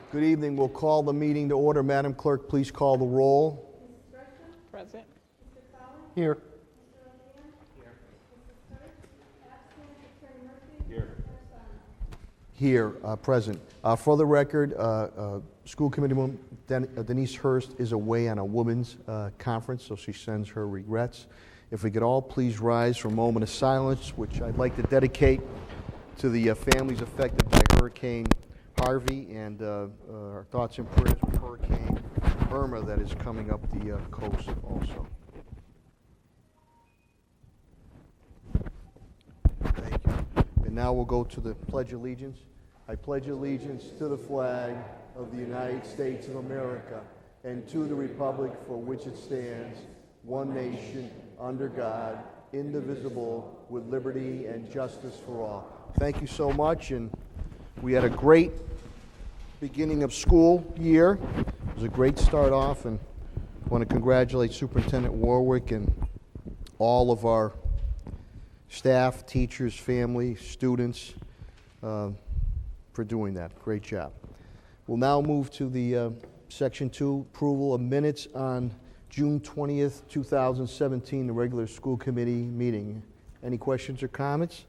Good evening. We'll call the meeting to order. Madam Clerk, please call the roll. Present. Here. Here, present. For the record, School Committee Woman Denise Hurst is away on a women's conference, so she sends her regrets. If we could all please rise for a moment of silence, which I'd like to dedicate to the families affected by Hurricane Harvey, and our thoughts and prayers with Hurricane Irma that is coming up the coast also. Thank you. And now we'll go to the Pledge of Allegiance. I pledge allegiance to the flag of the United States of America and to the republic for which it stands, one nation, under God, indivisible, with liberty and justice for all. Thank you so much, and we had a great beginning of school year. It was a great start off, and I want to congratulate Superintendent Warwick and all of our staff, teachers, family, students for doing that. Great job. We'll now move to the Section 2, approval of minutes on June 20th, 2017, the regular school committee meeting. Any questions or comments?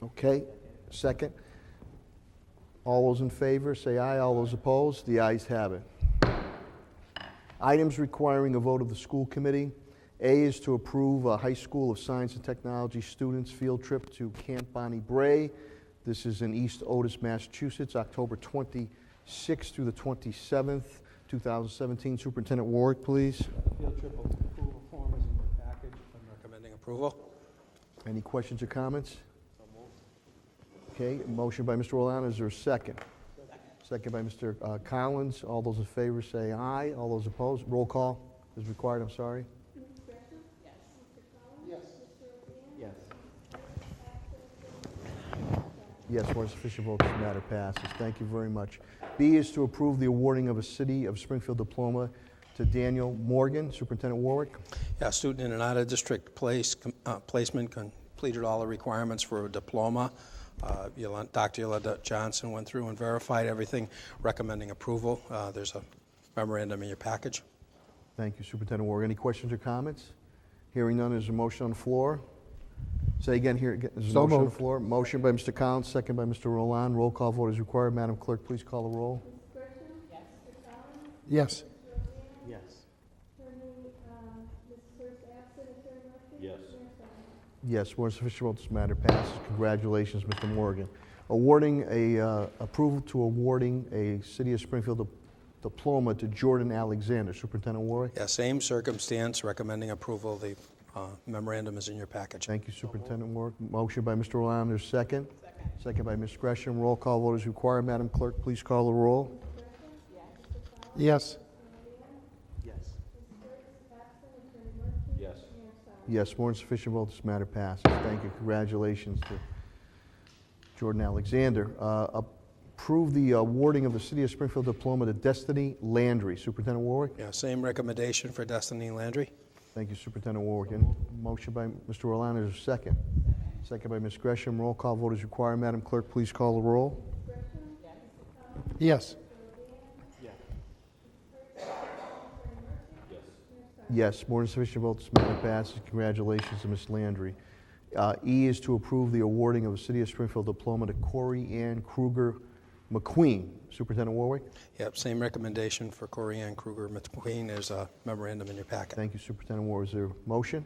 Okay. Second. All those in favor, say aye. All those opposed, the ayes have it. Items requiring a vote of the school committee. A is to approve a High School of Science and Technology students field trip to Camp Bonnie Bray. This is in East Otis, Massachusetts, October 26th through the 27th, 2017. Superintendent Warwick, please. The field trip approval form is in your package. I'm recommending approval. Any questions or comments? Okay, motion by Mr. Rolando. Is there a second? Second by Mr. Collins. All those in favor say aye. All those opposed, roll call is required. I'm sorry. Yes, more sufficient votes, this matter passes. Thank you very much. B is to approve the awarding of a City of Springfield diploma to Daniel Morgan. Superintendent Warwick. Yeah, student in an out-of-district placement completed all the requirements for a diploma. Dr. Yolanda Johnson went through and verified everything, recommending approval. There's a memorandum in your package. Thank you, Superintendent Warwick. Any questions or comments? Hearing none, there's a motion on the floor. Say again here. There's a motion on the floor. Motion by Mr. Collins, second by Mr. Roland. Roll call vote is required. Madam Clerk, please call the roll. Yes. Yes. Yes, more sufficient votes, this matter passes. Congratulations, Mr. Morgan. Awarding approval to awarding a City of Springfield diploma to Jordan Alexander. Superintendent Warwick. Yeah, same circumstance, recommending approval. The memorandum is in your package. Thank you, Superintendent Warwick. Motion by Mr. Rolando, second. Second by Ms. Gresham. Roll call vote is required. Madam Clerk, please call the roll. Yes. Yes, more than sufficient votes, this matter passes. Thank you. Congratulations to Jordan Alexander. Approve the awarding of the City of Springfield diploma to Destiny Landry. Superintendent Warwick. Yeah, same recommendation for Destiny Landry. Thank you, Superintendent Warwick. And motion by Mr. Rolando, is there a second? Second by Ms. Gresham. Roll call vote is required. Madam Clerk, please call the roll. Yes. Yes, more than sufficient votes, this matter passes. Congratulations to Ms. Landry. E is to approve the awarding of a City of Springfield diploma to Corey Ann Kruger McQueen. Superintendent Warwick. Yep, same recommendation for Corey Ann Kruger McQueen. There's a memorandum in your packet. Thank you, Superintendent Warwick. Is there a motion?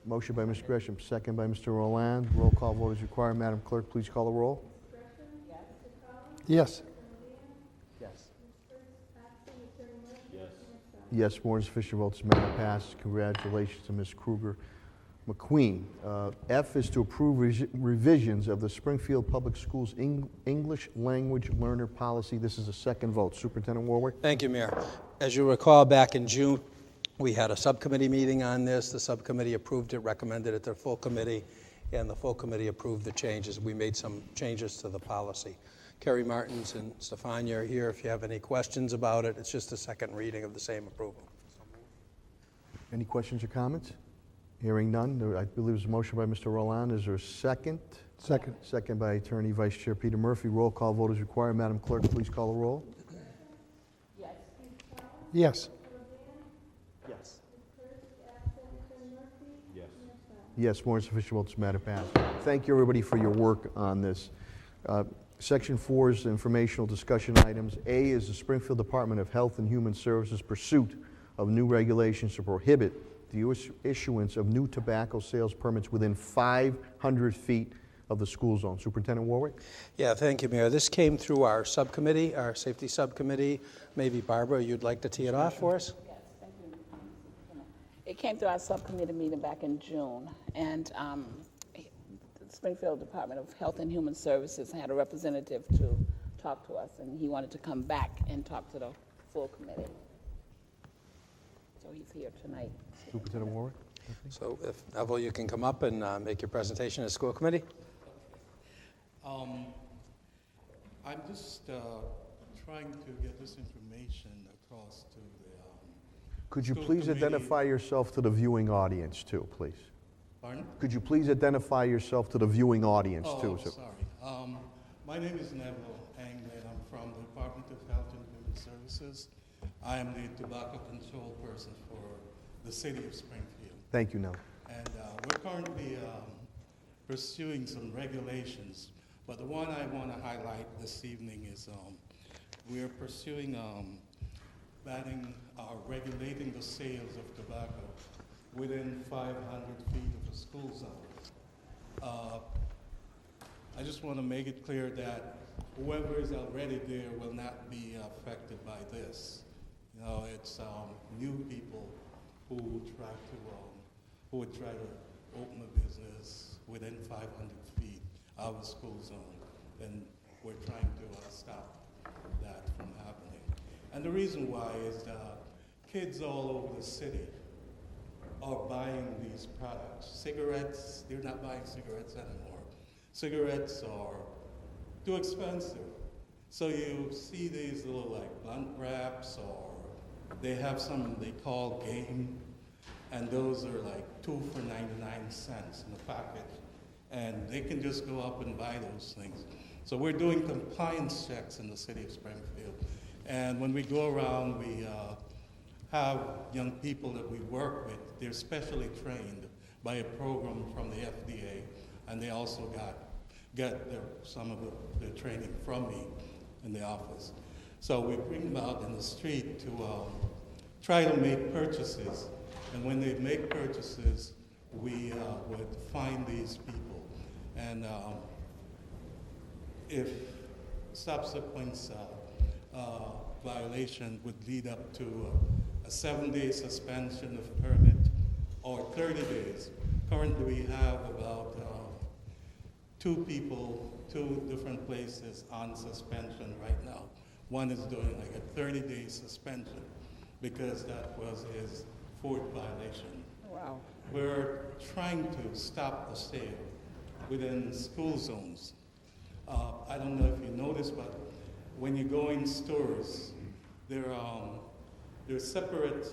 Motion by Ms. Gresham, second by Mr. Roland. Roll call vote is required. Madam Clerk, please call the roll. Yes. Yes, more than sufficient votes, this matter passes. Congratulations to Ms. Kruger McQueen. F is to approve revisions of the Springfield Public Schools English Language Learner Policy. This is a second vote. Superintendent Warwick. Thank you, Mayor. As you recall, back in June, we had a subcommittee meeting on this. The subcommittee approved it, recommended it to the full committee, and the full committee approved the changes. We made some changes to the policy. Kerry Martins and Stefania are here if you have any questions about it. It's just a second reading of the same approval. Any questions or comments? Hearing none, I believe there's a motion by Mr. Roland. Is there a second? Second. Second by Attorney Vice Chair Peter Murphy. Roll call vote is required. Madam Clerk, please call the roll. Yes. Yes, more than sufficient votes, matter passed. Thank you, everybody, for your work on this. Section 4 is informational discussion items. A is the Springfield Department of Health and Human Services pursuit of new regulations to prohibit the issuance of new tobacco sales permits within 500 feet of the school zone. Superintendent Warwick? Yeah, thank you, Mayor. This came through our subcommittee, our safety subcommittee. Maybe, Barbara, you'd like to tee it off for us? Yes, thank you. It came through our subcommittee meeting back in June, and the Springfield Department of Health and Human Services had a representative to talk to us, and he wanted to come back and talk to the full committee. So he's here tonight. Superintendent Warwick? So if, Neville, you can come up and make your presentation at school committee. I'm just trying to get this information across to the Could you school please committee. identify yourself to the viewing audience, too, please? Pardon? Could you please identify yourself to the viewing audience, too? Oh, sorry. My name is Neville Anglin. I'm from the Department of Health and Human Services. I am the tobacco control person for the city of Springfield. Thank you, Nell. And we're currently pursuing some regulations, but the one I want to highlight this evening is we're pursuing banning or regulating the sales of tobacco within 500 feet of a school zone. I just want to make it clear that whoever is already there will not be affected by this. You know, it's new people who would try to open a business within 500 feet of a school zone, and we're trying to stop that from happening. And the reason why is that kids all over the city are buying these products. Cigarettes, they're not buying cigarettes anymore. Cigarettes are too expensive. So you see these little like blunt wraps, or they have some they call game, and those are like 2 for 99 cents in a package. And they can just go up and buy those things. So we're doing compliance checks in the city of Springfield. And when we go around, we have young people that we work with. They're specially trained by a program from the FDA, and they also get some of the training from me in the office. So we bring them out in the street to try to make purchases. And when they make purchases, we would find these people. And if subsequent violation would lead up to a 7-day suspension of permit or 30 days. Currently we have about 2 people, 2 different places on suspension right now. One is doing like a 30-day suspension because that was his 4th violation. Wow. We're trying to stop the sale within school zones. I don't know if you noticed, but when you go in stores, there are separate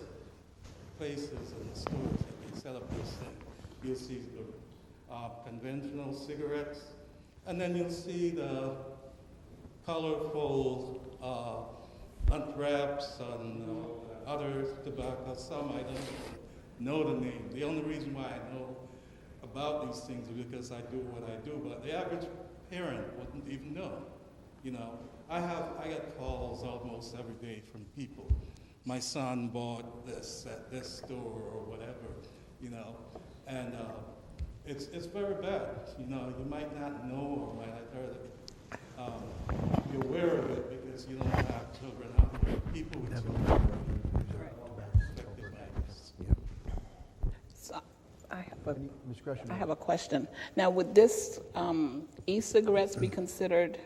places in the stores that they set up this thing. You'll see the conventional cigarettes, and then you'll see the colorful blunt wraps and other tobacco. Some I don't know the name. The only reason why I know about these things is because I do what I do, but the average parent wouldn't even know. You know, I get calls almost every day from people. My son bought this at this store or whatever, you know, and it's very bad. You know, you might not know or might not heard it. Be aware of it because you don't have children out there. People with children are affected by this. So I Ms. have a question. Now, would this e-cigarettes be considered?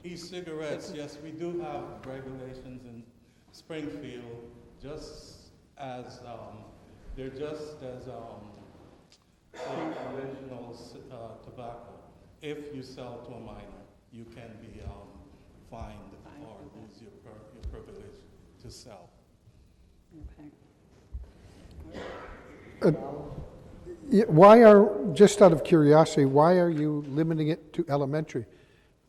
E-cigarettes, yes, we do have regulations in Springfield, just as they're just as conventional tobacco. If you sell to a minor, you can be fined or lose your privilege to sell. Okay. Just out of curiosity, why are you limiting it to elementary?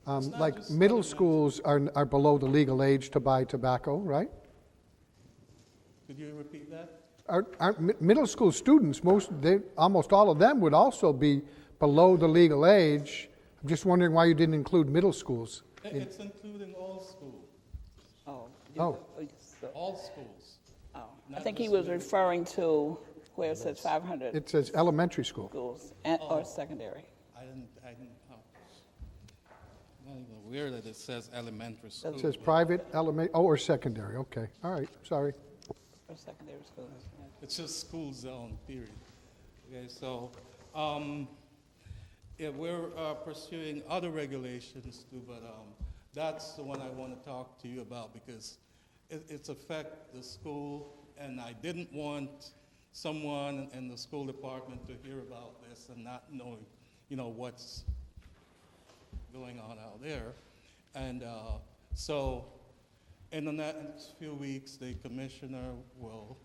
not Like just middle elementary. schools are below the legal age to buy tobacco, right? Could you repeat that? Aren't middle school students, almost all of them would also be below the legal age. I'm just wondering why you didn't include middle schools. It's including all schools, Oh. all schools. I Not think he just was referring to where it says 500 It says elementary school. schools or secondary. I didn't, I'm not even aware that it says elementary school. It says but private, or secondary, okay. All right, sorry. Or secondary schools. Yeah. It's just school zone, period. Okay, so, yeah, we're pursuing other regulations too, but that's the one I want to talk to you about because it's affect the school, and I didn't want someone in the school department to hear about this and not knowing, what's going on out there. And so in the next few weeks, the commissioner will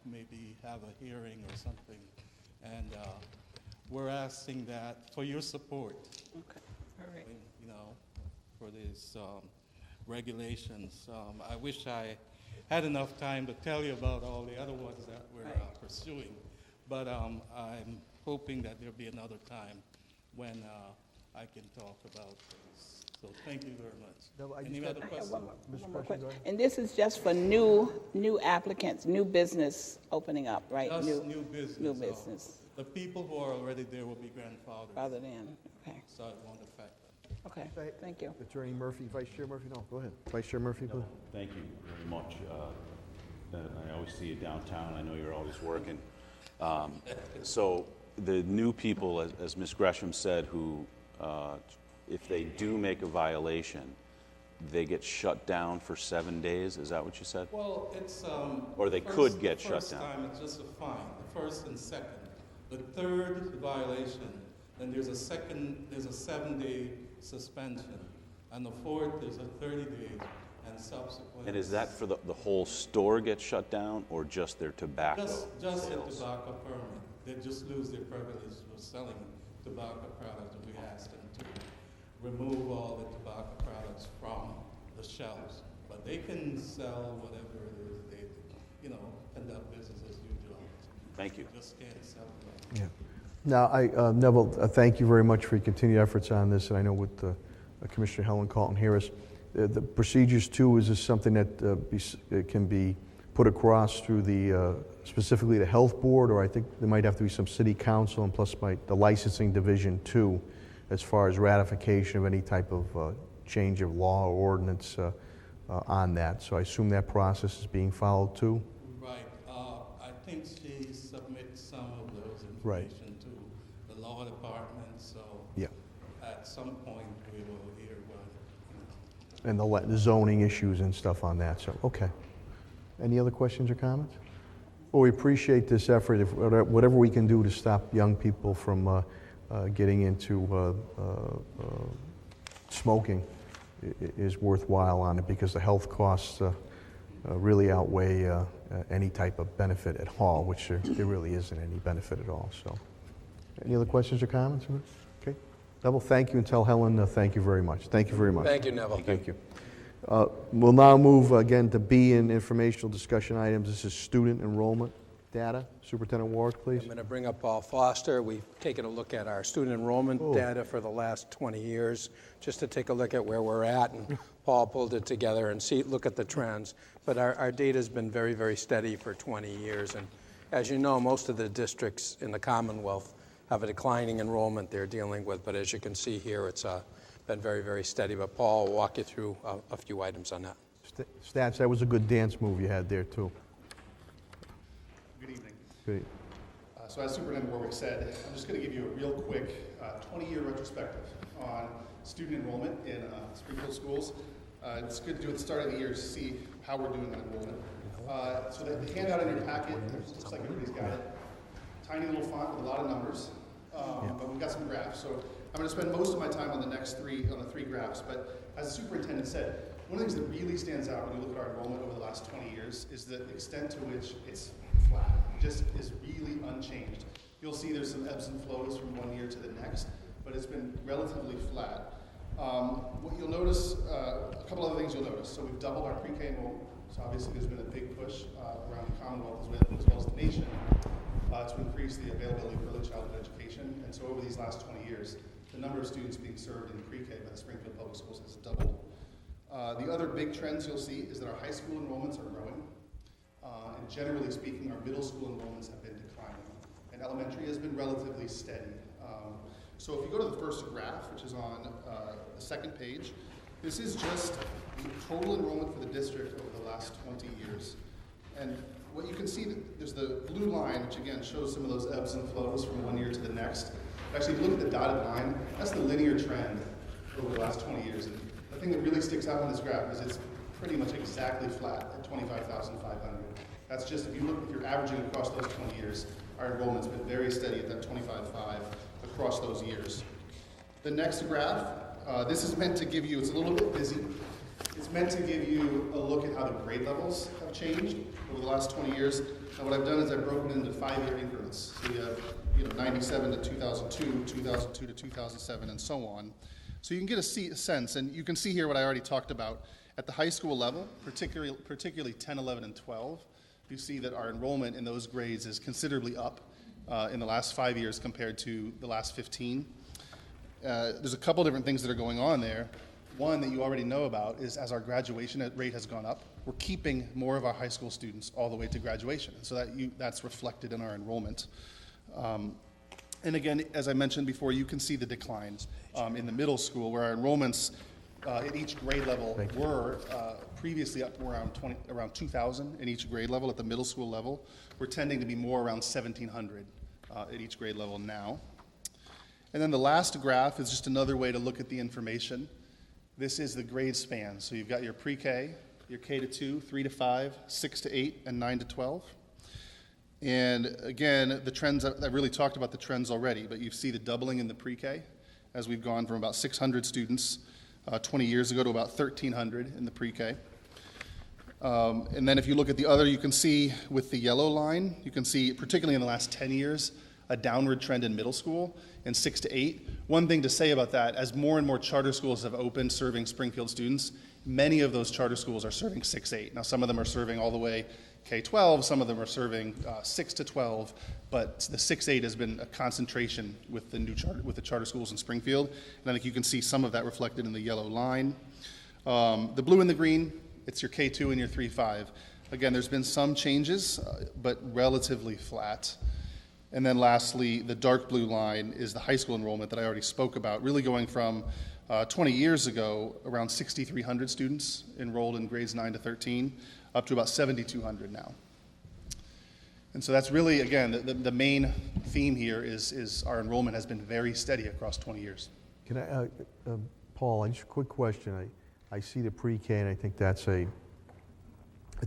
maybe have a hearing or something. And we're asking that for your support, Okay, all right. for these regulations. I wish I had enough time to tell you about all the other ones that we're pursuing. But I'm hoping that there'll be another time when I can talk about this. So thank you very much. Any other questions? One more question. And this is just for new applicants, new business opening up, right? Just new business. New business, The people who are already there will be grandfathered, rather than, okay, so it won't affect them. okay, thank you. Attorney Murphy, Vice Chair Murphy, no, go ahead. Vice Chair Murphy, please. Thank you very much. I always see you downtown. I know you're always working. So the new people, as Ms. Gresham said, who, if they do make a violation, they get shut down for 7 days. Is that what you said? Well, it's Or they could get shut first down. time it's just a fine. The first and second. The third violation, then there's a 7-day suspension, and the fourth is a 30-day and subsequent. And is that for the whole store gets shut down, or just their tobacco just the sales? tobacco permit? They just lose their privilege of selling tobacco products, and we ask them to remove all the tobacco products from the shelves. But they can sell whatever it is they, conduct business as usual. Thank you. Just can't sell it. Yeah. Now, Neville, thank you very much for your continued efforts on this, and I know with Commissioner Helen Carlton Harris, the procedures too, is this something that can be put across through specifically the health board, or I think there might have to be some city council and plus the licensing division too, as far as ratification of any type of change of law or ordinance on that. So I assume that process is being followed too? Right. I think she submits some of those Right. information to the law department, so Yeah. at some point we will hear what. And the zoning issues and stuff on that, so, okay. Any other questions or comments? Well, we appreciate this effort. If whatever we can do to stop young people from getting into smoking is worthwhile on it, because the health costs really outweigh any type of benefit at all, which there really isn't any benefit at all. So, any other questions or comments? Okay. Neville, thank you, and tell Helen thank you very much. Thank you very much. Thank you, Neville. Thank you. We'll now move again to B in informational discussion items. This is student enrollment data. Superintendent Ward, please. I'm going to bring up Paul Foster. We've taken a look at our student enrollment data for the last 20 years, just to take a look at where we're at, and Paul pulled it together and look at the trends. But our data's been very, very steady for 20 years, and as you know, most of the districts in the Commonwealth have a declining enrollment they're dealing with, but as you can see here, it's been very, very steady. But Paul will walk you through a few items on that. Stats, that was a good dance move you had there, too. Good evening. Good. So as Superintendent Warwick said, I'm just going to give you a real quick 20-year retrospective on student enrollment in Springfield schools. It's good to do at the start of the year to see how we're doing on enrollment. So the handout in your packet, looks like everybody's got it. Tiny little font with a lot of numbers, but we've got some graphs. So I'm going to spend most of my time on the three graphs. But as the superintendent said, one of the things that really stands out when you look at our enrollment over the last 20 years is the extent to which it's flat. It just is really unchanged. You'll see there's some ebbs and flows from one year to the next, but it's been relatively flat. What you'll notice, a couple other things you'll notice. So we've doubled our pre-K enrollment. So obviously there's been a big push around the Commonwealth as well as the nation to increase the availability of early childhood education. And so over these last 20 years, the number of students being served in pre-K by the Springfield Public Schools has doubled. The other big trends you'll see is that our high school enrollments are growing. And generally speaking, our middle school enrollments have been declining. And elementary has been relatively steady. So if you go to the first graph, which is on the second page, this is just the total enrollment for the district over the last 20 years. And what you can see, there's the blue line, which again shows some of those ebbs and flows from one year to the next. Actually, if you look at the dotted line, that's the linear trend over the last 20 years. And the thing that really sticks out on this graph is it's pretty much exactly flat at 25,500. That's just, if you're averaging across those 20 years, our enrollment's been very steady at that 25,500 across those years. The next graph, this is meant to give you, it's a little bit busy. It's meant to give you a look at how the grade levels have changed over the last 20 years. And what I've done is I've broken it into 5-year increments. So you have 97 to 2002, 2002 to 2007, and so on. So you can get a sense, and you can see here what I already talked about. At the high school level, particularly 10, 11, and 12, you see that our enrollment in those grades is considerably up in the last 5 years compared to the last 15. There's a couple different things that are going on there. One that you already know about is as our graduation rate has gone up, we're keeping more of our high school students all the way to graduation. So that's reflected in our enrollment. And again, as I mentioned before, you can see the declines in the middle school where our enrollments at each grade level were previously up around 2,000 in each grade level at the middle school level. We're tending to be more around 1,700 at each grade level now. And then the last graph is just another way to look at the information. This is the grade span. So you've got your pre-K, your K to 2, 3 to 5, 6 to 8, and 9 to 12. And again, the trends, I really talked about the trends already, but you see the doubling in the pre-K as we've gone from about 600 students 20 years ago to about 1,300 in the pre-K. And then if you look at the other, you can see with the yellow line, you can see, particularly in the last 10 years, a downward trend in middle school in 6 to 8. One thing to say about that, as more and more charter schools have opened serving Springfield students, many of those charter schools are serving 6-8. Now, some of them are serving all the way K-12, some of them are serving 6 to 12, but the 6-8 has been a concentration with the charter schools in Springfield, and I think you can see some of that reflected in the yellow line. The blue and the green, it's your K2 and your 3-5. Again, there's been some changes, but relatively flat. And then lastly, the dark blue line is the high school enrollment that I already spoke about, really going from 20 years ago, around 6,300 students enrolled in grades 9 to 13, up to about 7,200 now. And so that's really, again, the main theme here is our enrollment has been very steady across 20 years. Can I, Paul, just a quick question. I see the pre-K, and I think that's a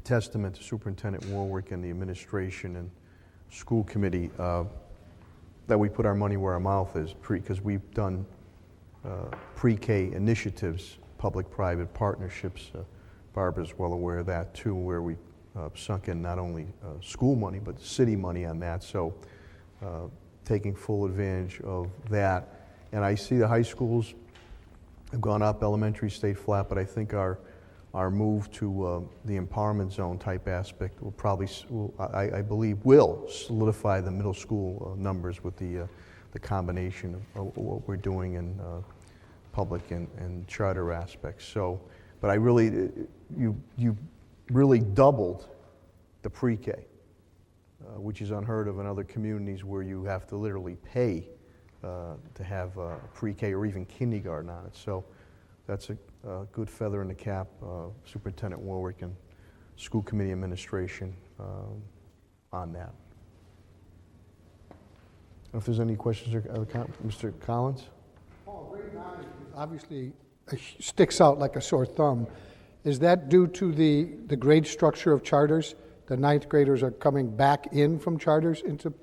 testament to Superintendent Warwick and the administration and school committee that we put our money where our mouth is, because we've done pre-K initiatives, public-private partnerships. Barbara's well aware of that too, where we sunk in not only school money but city money on that. So taking full advantage of that. And I see the high schools have gone up, elementary stayed flat, but I think our move to the empowerment zone type aspect will probably, I believe, will solidify the middle school numbers with the combination of what we're doing in public and charter aspects. So, but you really doubled the pre-K, which is unheard of in other communities where you have to literally pay to have pre-K or even kindergarten on it. So that's a good feather in the cap, Superintendent Warwick and school committee administration on that. If there's any questions or Mr. Collins? Paul, grade 9 obviously sticks out like a sore thumb. Is that due to the grade structure of charters? The ninth graders are coming back in from charters into,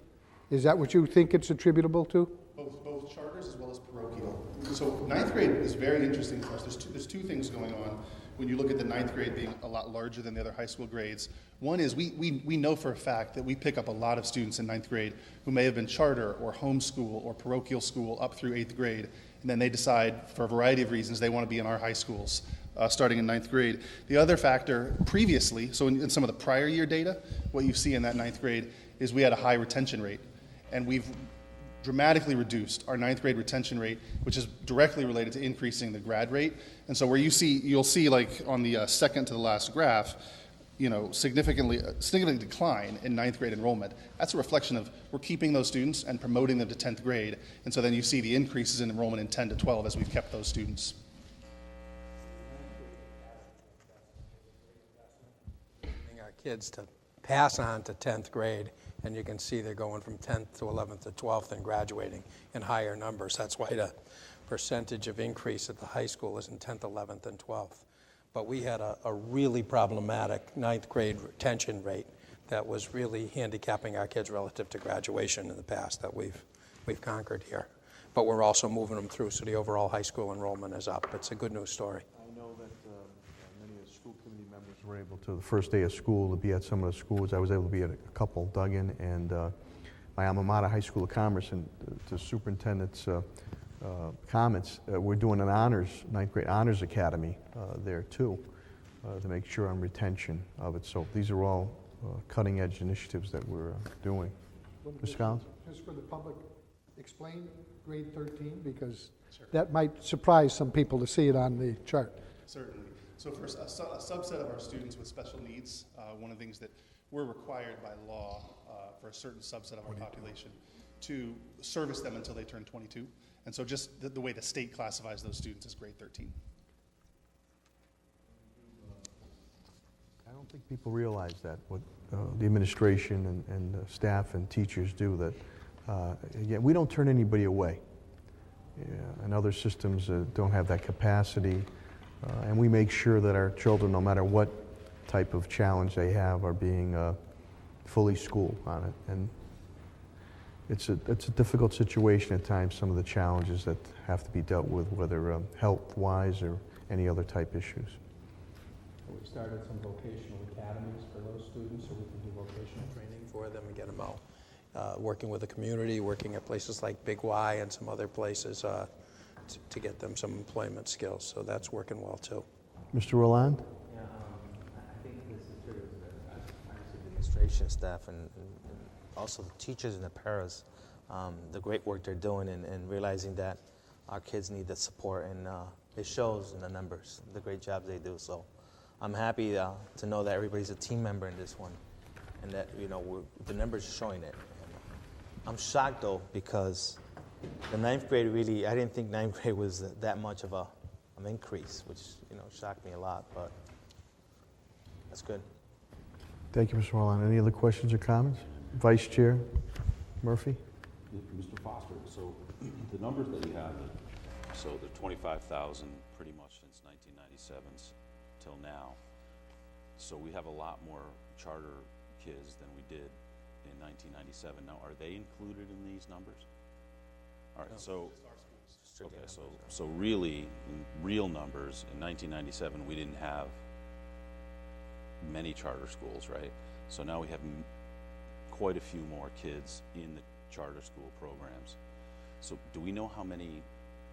is that what you think it's attributable to? Both charters as well as parochial. So ninth grade is very interesting for us. There's two things going on. when you look at the ninth grade being a lot larger than the other high school grades. One is we know for a fact that we pick up a lot of students in ninth grade who may have been charter or homeschool or parochial school up through eighth grade, and then they decide for a variety of reasons they want to be in our high schools starting in ninth grade. The other factor previously, so in some of the prior year data, what you see in that ninth grade is we had a high retention rate, and we've dramatically reduced our ninth grade retention rate, which is directly related to increasing the grad rate. And so where you'll see like on the second to the last graph, significant decline in ninth grade enrollment. That's a reflection of we're keeping those students and promoting them to 10th grade. And so then you see the increases in enrollment in 10 to 12 as we've kept those students. Our kids to pass on to 10th grade, and you can see they're going from 10th to 11th to 12th and graduating in higher numbers. That's why the percentage of increase at the high school is in 10th, 11th, and 12th. But we had a really problematic ninth grade retention rate that was really handicapping our kids relative to graduation in the past that we've conquered here. But we're also moving them through, so the overall high school enrollment is up. It's a good news story. I know that many of the school committee members were able to, the first day of school, to be at some of the schools. I was able to be at a couple, Duggan and my alma mater, High School of Commerce, and the superintendent's comments. We're doing an ninth grade honors academy there too, to make sure on retention of it. So these are all cutting edge initiatives that we're doing. Mr. Collins? Just for the public, explain grade 13, because that might surprise some people to see it on the chart. Certainly. So for a subset of our students with special needs, one of the things that we're required by law for a certain subset of our population to service them until they turn 22. And so just the way the state classifies those students is grade 13. I don't think people realize that, what the administration and staff and teachers do, that, again, we don't turn anybody away. And other systems don't have that capacity. And we make sure that our children, no matter what type of challenge they have, are being fully schooled on it. And it's a difficult situation at times, some of the challenges that have to be dealt with, whether health-wise or any other type issues. We've started some vocational academies for those students, so we can do vocational training for them and get them out. Working with the community, working at places like Big Y and some other places to get them some employment skills. So that's working well too. Mr. Roland? Yeah, I think this is true. Obviously, the administration staff and also the teachers and the paras, the great work they're doing and realizing that our kids need the support, and it shows in the numbers, the great jobs they do. So I'm happy to know that everybody's a team member in this one, and that the numbers are showing it. I'm shocked though, because the ninth grade really, I didn't think ninth grade was that much of an increase, which shocked me a lot, but that's good. Thank you, Mr. Roland. Any other questions or comments? Vice Chair Murphy? Mr. Foster, so the numbers that you have, so the 25,000 pretty much since 1997 till now. So we have a lot more charter kids than we did in 1997. Now, are they included in these numbers? All right, so okay, so really, in real numbers, in 1997 we didn't have many charter schools, right? So now we have quite a few more kids in the charter school programs. So do we know how many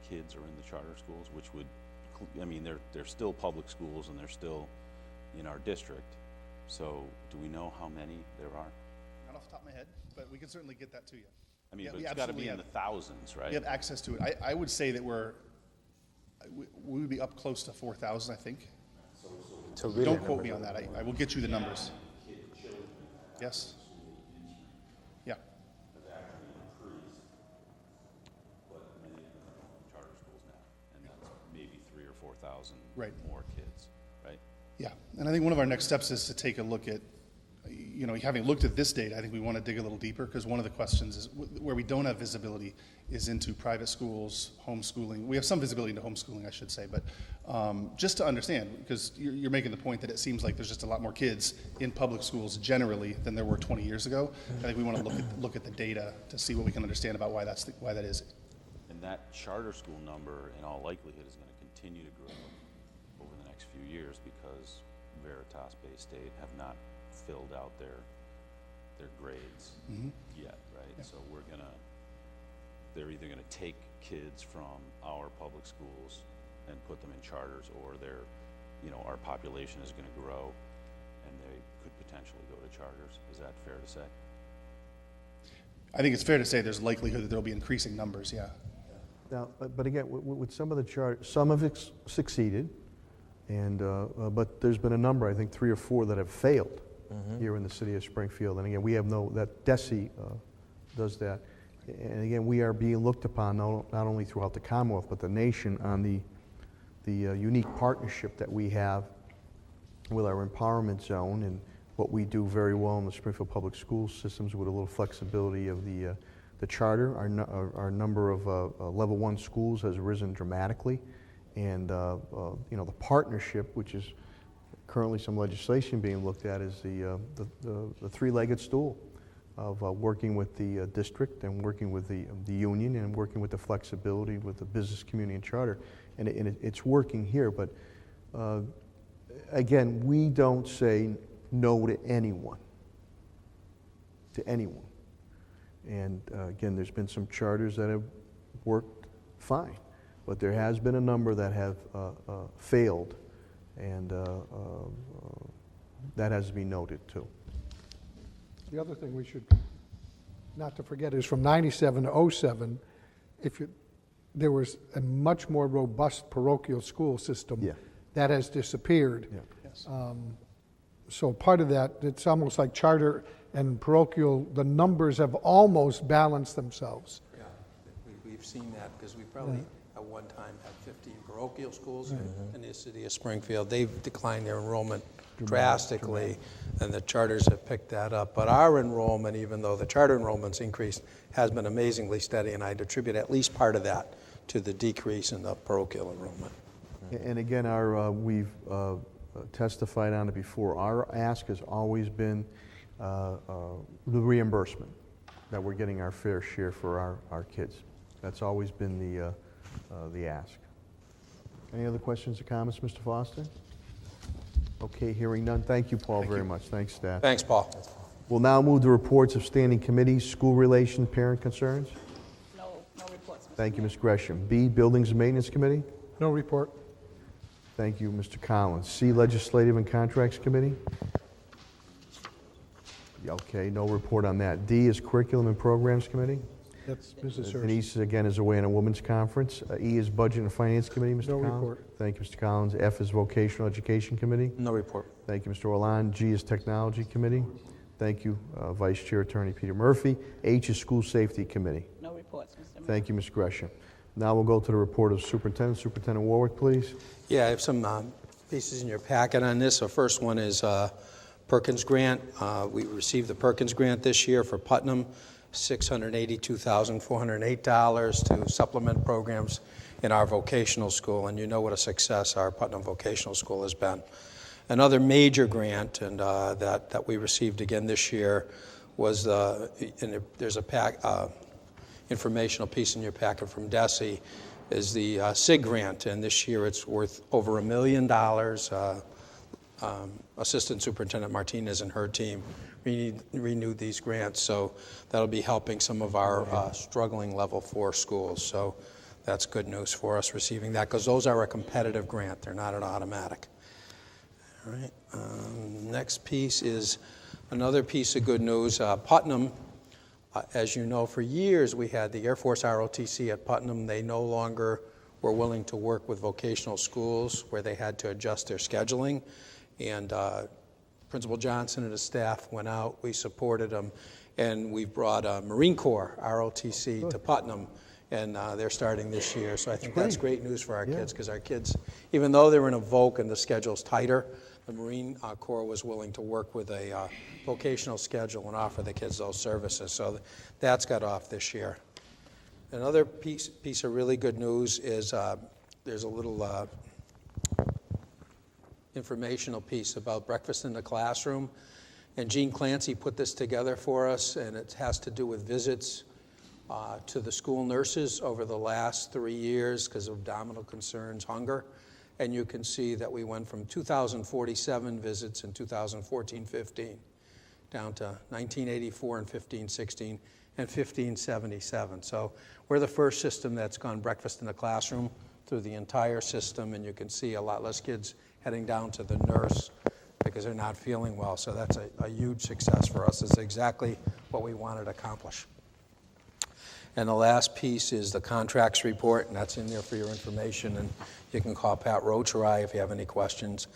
kids are in the charter schools, which would, I mean, they're still public schools and they're still in our district. So do we know how many there are? Not off the top of my head, but we can certainly get that to you. I mean, Yeah, but we it's got to be in absolutely the thousands, right? We have access to it. I would say that we would be up close to 4,000, I think. To really Don't quote me on that. I will get you the numbers. Yes. Yeah. But many of them are in charter schools now, and that's maybe 3,000 or 4,000 Right. more kids, right? Yeah, and I think one of our next steps is to take a look at, having looked at this data, I think we want to dig a little deeper, because one of the questions is where we don't have visibility is into private schools, homeschooling. We have some visibility into homeschooling, I should say, but just to understand, because you're making the point that it seems like there's just a lot more kids in public schools generally than there were 20 years ago. I think we want to look at the data to see what we can understand about why that is. And that charter school number, in all likelihood, is going to continue to grow over the next few years because Veritas Bay State have not filled out their grades yet, right? Yeah. So they're either gonna take kids from our public schools and put them in charters, or our population is gonna grow and they could potentially go to charters. Is that fair to say? I think it's fair to say there's likelihood that there'll be increasing numbers, yeah. Now, but again, with some of the charters, some have succeeded, and but there's been a number, I think 3 or 4 that have failed here in the city of Springfield. And again, we have that DESE does that. And again, we are being looked upon not only throughout the Commonwealth, but the nation on the unique partnership that we have with our empowerment zone and what we do very well in the Springfield Public School systems with a little flexibility of the charter. Our number of level 1 schools has risen dramatically, and the partnership, which is currently some legislation being looked at, is the three-legged stool of working with the district and working with the union and working with the flexibility with the business community and charter, and it's working here. But again, we don't say no to anyone. And again, there's been some charters that have worked fine, but there has been a number that have failed, and that has to be noted too. The other thing we should not to forget is from 97 to 07, there was a much more robust parochial school system. Yeah. That has disappeared. Yeah. Yes. So part of that, it's almost like charter and parochial, the numbers have almost balanced themselves. Yeah, we've seen that because we probably at one time had 15 parochial schools in the city of Springfield. They've declined their enrollment drastically, and the charters have picked that up. But our enrollment, even though the charter enrollment's increased, has been amazingly steady, and I'd attribute at least part of that to the decrease in the parochial enrollment. And again, we've testified on it before. Our ask has always been the reimbursement, that we're getting our fair share for our kids. That's always been the ask. Any other questions or comments, Mr. Foster? Okay, hearing none. Thank you, Paul, very much. Thanks, staff. Thanks, Paul. We'll now move to reports of standing committees, school relations, parent concerns. No reports, Mr. Thank you, Ms. Gresham. B, Buildings and Maintenance Committee. No report. Thank you, Mr. Collins. C, Legislative and Contracts Committee. Okay, no report on that. D is Curriculum and Programs Committee. That's Mrs. Hurst. Denise, again, is away on a women's conference. E is Budget and Finance Committee, Mr. No Collins. report. Thank you, Mr. Collins. F is Vocational Education Committee. No report. Thank you, Mr. Orland. G is Technology Committee. Thank you, Vice Chair Attorney Peter Murphy. H is School Safety Committee. No reports, Mr. Mayor. Thank you, Ms. Gresham. Now we'll go to the report of Superintendent. Superintendent Warwick, please. Yeah, I have some pieces in your packet on this. The first one is Perkins Grant. We received the Perkins Grant this year for Putnam, $682,408 to supplement programs in our vocational school, and you know what a success our Putnam Vocational School has been. Another major grant and that we received again this year was there's a informational piece in your packet from DESE, is the Sig Grant, and this year it's worth over $1 million. Assistant Superintendent Martinez and her team renewed these grants, so that'll be helping some of our struggling level 4 schools. So that's good news for us receiving that, because those are a competitive grant. They're not an automatic. All right. Next piece is another piece of good news. Putnam, as you know, for years we had the Air Force ROTC at Putnam. They no longer were willing to work with vocational schools where they had to adjust their scheduling. And Principal Johnson and his staff went out. We supported them. And we brought Marine Corps ROTC to Putnam. And they're starting this year. So I think that's great news for our kids, because our kids, even though they're in a voc and the schedule's tighter, the Marine Corps was willing to work with a vocational schedule and offer the kids those services. So that's got off this year. Another piece of really good news is there's a little informational piece about breakfast in the classroom. And Jean Clancy put this together for us, and it has to do with visits to the school nurses over the last 3 years because of abdominal concerns, hunger. And you can see that we went from 2,047 visits in 2014-15 down to 1984 and 15-16 and 1577. So we're the first system that's gone breakfast in the classroom through the entire system, and you can see a lot less kids heading down to the nurse because they're not feeling well. So that's a huge success for us. It's exactly what we wanted to accomplish. And the last piece is the contracts report, and that's in there for your information, and you can call Pat Roach or I if you have any questions.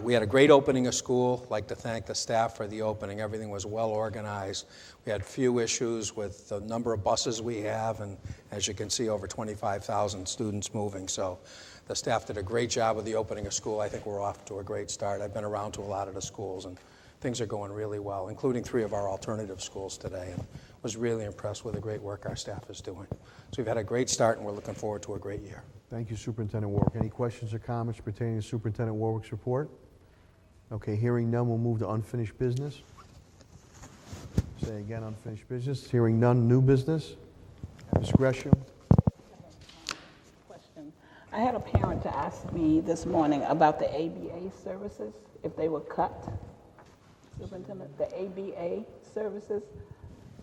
We had a great opening of school. I'd like to thank the staff for the opening. Everything was well organized. We had few issues with the number of buses we have, and as you can see, over 25,000 students moving. So the staff did a great job with the opening of school. I think we're off to a great start. I've been around to a lot of the schools, and things are going really well, including 3 of our alternative schools today, and was really impressed with the great work our staff is doing. So we've had a great start, and we're looking forward to a great year. Thank you, Superintendent Warwick. Any questions or comments pertaining to Superintendent Warwick's report? Okay, hearing none, we'll move to unfinished business. Say again, unfinished business. Hearing none, new business. Ms. Gresham? Question. I had a parent to ask me this morning about the ABA services, if they were cut. Superintendent, the ABA services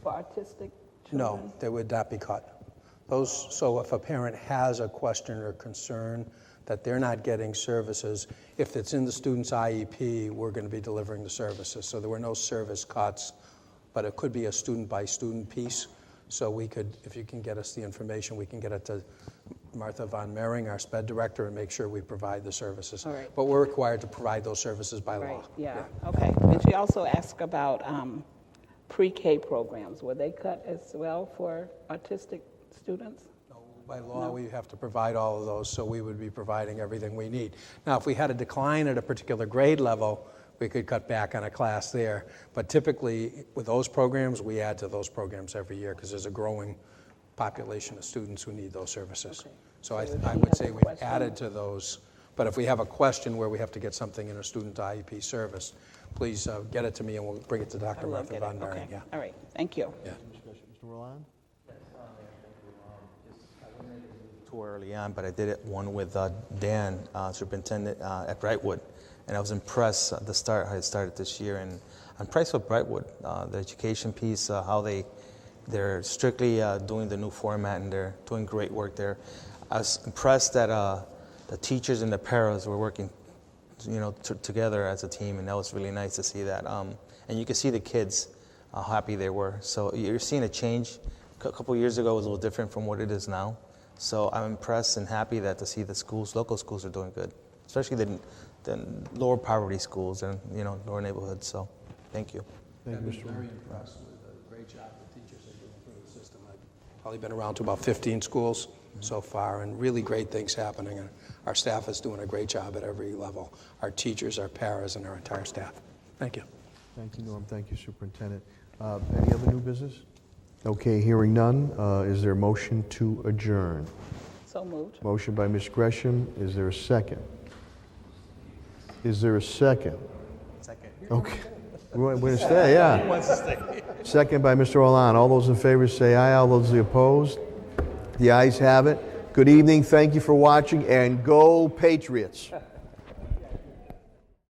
for autistic children? No, they would not be cut. So if a parent has a question or concern that they're not getting services, if it's in the student's IEP, we're going to be delivering the services. So there were no service cuts, but it could be a student-by-student piece. So we could, if you can get us the information, we can get it to Martha Von Mering, our SPED director, and make sure we provide the services. All right. But we're required to provide those services by Right, law. yeah, okay. And she also asked about pre-K programs. Were they cut as well for autistic students? By law, we have to provide all of those, so we would be providing everything we need. Now, if we had a decline at a particular grade level, we could cut back on a class there. But typically, with those programs, we add to those programs every year because there's a growing population of students who need those services. Okay. So I if would you say have a we've question- added to those. But if we have a question where we have to get something in a student IEP service, please get it to me and we'll bring it to Dr. I will Martha get it. Von Mering. Okay. Yeah. All right, thank you. Yeah. Mr. Roland? Too early on, but I did it one with Dan, superintendent at Brightwood, and I was impressed at the start how it started this year. And I'm impressed with Brightwood, the education piece, how they're strictly doing the new format, and they're doing great work there. I was impressed that the teachers and the paras were working, together as a team, and that was really nice to see that. And you can see the kids how happy they were. So you're seeing a change. A couple years ago it was a little different from what it is now. So I'm impressed and happy that to see the schools, local schools, are doing good, especially the lower poverty schools and lower neighborhoods. So, thank you. Thank you, I've Mr. been very impressed with the great job the teachers are doing through the system. I've probably been around to about 15 schools so far, and really great things happening. And our staff is doing a great job at every level. Our teachers, our paras, and our entire staff. Thank you. Thank you, Norm. Thank you, Superintendent. Any other new business? Okay, hearing none, is there a motion to adjourn? So moved. Motion by Ms. Gresham. Is there a second? Is there a second? Second. Okay. We're going to stay, yeah. Second by Mr. Roland. All those in favor say aye. All those opposed? The ayes have it. Good evening. Thank you for watching, and go Patriots.